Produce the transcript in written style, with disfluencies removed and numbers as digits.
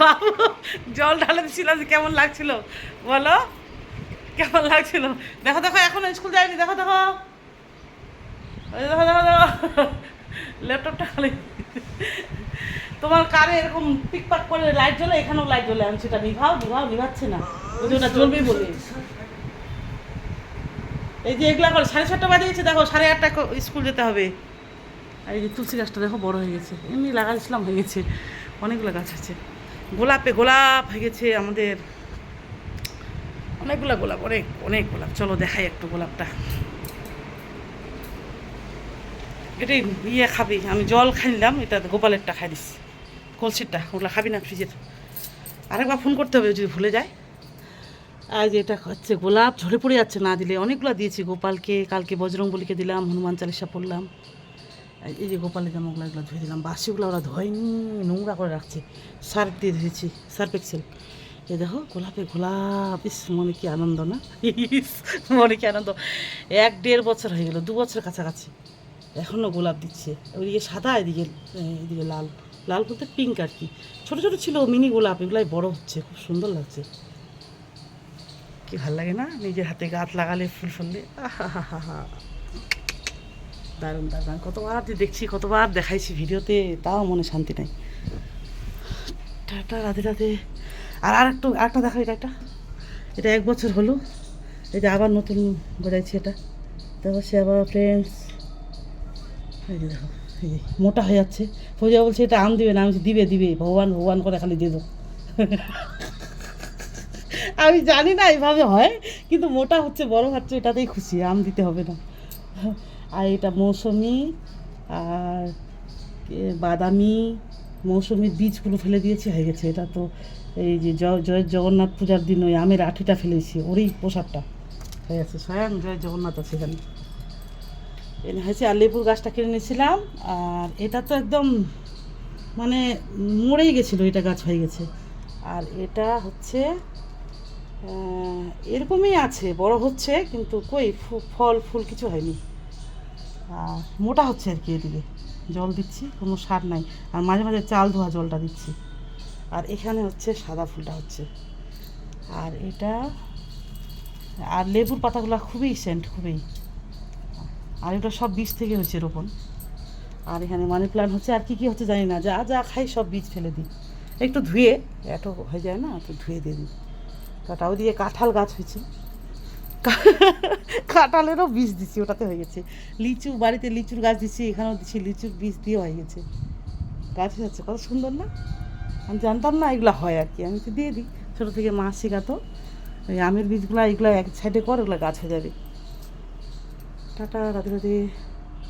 বাবু জল ঢালে দিচ্ছিলাম, কেমন লাগছিল বলো, কেমন লাগছিল? দেখো দেখো, এখনো স্কুল যায়নি, দেখো দেখো, ওই দেখো দেখো দেখো, ল্যাপটপটা খালি। তোমার কারে এরকম পিকপাক করে লাইট জ্বলে, এখানেও লাইট জ্বলে, আমি সেটা নিভাও নিভাও, নিভাচ্ছে না, ওই যে ওটা জ্বলবেই বলে। এই যে এগুলা করে 7:30 বাজে গেছে, দেখো 8:30 স্কুল যেতে হবে। আর এই যে তুলসী গাছটা দেখো বড় হয়ে গেছে, এমনি লাগাইছিলাম, হয়ে গেছে, অনেকগুলো গাছ আছে। গোলাপে গোলাপ হয়ে গেছে আমাদের, অনেকগুলো গোলাপ, অনেক অনেক গোলাপ। চলো দেখাই একটু গোলাপটা। এটাই ইয়ে খাবি, আমি জল খাইলাম, এটা গোপালেরটা খাই দিচ্ছি, কলসিরটা, ওগুলো খাবি না ফ্রিজের। আরেকবার ফোন করতে হবে যদি ভুলে যায়। আর যে এটা হচ্ছে গোলাপ, ঝরে পড়ে যাচ্ছে না দিলে, অনেকগুলো দিয়েছি গোপালকে, কালকে বজরংবলীকে দিলাম, হনুমান চালিশা পড়লাম। এই যে গোপালের জামাগুলো এগুলো ধুয়ে দিলাম, বাসিগুলো ওরা ধোয়নি, নোংরা করে রাখছে, সার্ফ দিয়ে ধুয়েছি, সার্ফ এক্সেল। এই দেখো গোলাপে গোলাপ, ইস মনে কি আনন্দ না, ইস মনে কি আনন্দ। 1-1.5 বছর হয়ে গেল, 2 বছর কাছাকাছি, এখনও গোলাপ দিচ্ছে। ওইদিকে সাদা, এদিকে এদিকে লাল, লাল বলতে পিঙ্ক আর কি। ছোটো ছোটো ছিল মিনি গোলাপ, এগুলাই বড় হচ্ছে, খুব সুন্দর লাগছে। কি ভাল লাগে না নিজের হাতে গাছ লাগালে, ফুল ফুললে, আহা হা হা হা, দারুণ দারুণ। কতবার যে দেখছি, কতবার দেখাইছি ভিডিওতে, তাও মনে শান্তি নাই। টাটা, রাধে রাধে। আর আরেকটা দেখা, এটা 1 বছর হলো, এটা আবার নতুন বেড়াইছি, এটা তারপর সে আবার ফ্রেন্ডস। এই যে দেখো, এই যে মোটা হয়ে যাচ্ছে। ফৌজা বলছে এটা আম দিবে না, আমি বলছি দিবে দিবে, ভগবান ভগবান করে খালি দিয়ে দেবো। আমি জানি না এইভাবে হয়, কিন্তু মোটা হচ্ছে, বড় হচ্ছে, এটাতেই খুশি, আম দিতে হবে না। আর এটা মৌসুমি, আর বাদামি, মৌসুমির বীজগুলো ফেলে দিয়েছি, হয়ে গেছে। এটা তো এই যে জয় জগন্নাথ পূজার দিন ওই আমের আঠিটা ফেলেছি, ওরই প্রসাদটা হয়ে গেছে, স্বয়ং জয় জগন্নাথ আছে এখানে, এনে হয়েছে। আর লেবুর গাছটা কিনে নিয়েছিলাম, আর এটা তো একদম মানে মরেই গেছিলো, এটা গাছ হয়ে গেছে। আর এটা হচ্ছে এরকমই আছে, বড় হচ্ছে, কিন্তু কই ফল ফুল কিছু হয়নি, আর মোটা হচ্ছে আর কি। এদিকে জল দিচ্ছি, কোনো সার নাই, আর মাঝে মাঝে চাল ধোয়া জলটা দিচ্ছি। আর এখানে হচ্ছে সাদা ফুলটা হচ্ছে। আর এটা, আর লেবুর পাতাগুলো খুবই সেন্ট, খুবই। আর এটা সব বীজ থেকে হয়েছে রোপণ। আর এখানে মানি প্লান্ট হচ্ছে, আর কি কি হচ্ছে জানি না, যা যা খাই সব বীজ ফেলে দিই, একটু ধুয়ে, এত হয়ে যায় না, একটু ধুয়ে দিয়ে দিই। কাটা ওদিকে কাঁঠাল গাছ হয়েছে, কাঁঠালেরও বীজ দিচ্ছি, ওটাতে হয়ে গেছে। লিচু, বাড়িতে লিচুর গাছ দিচ্ছি, এখানেও দিচ্ছি, লিচুর বীজ দিয়ে হয়ে গেছে, গাছ হয়ে যাচ্ছে, কত সুন্দর না। আমি জানতাম না এগুলো হয় আর কি, আমি তো দিয়ে দিই, ছোটো থেকে মা শেখাতো, ওই আমের বীজগুলো এগুলো এক সাইডে কর, ওগুলো গাছ হয়ে যাবে। টাটা, রাধে রাধে।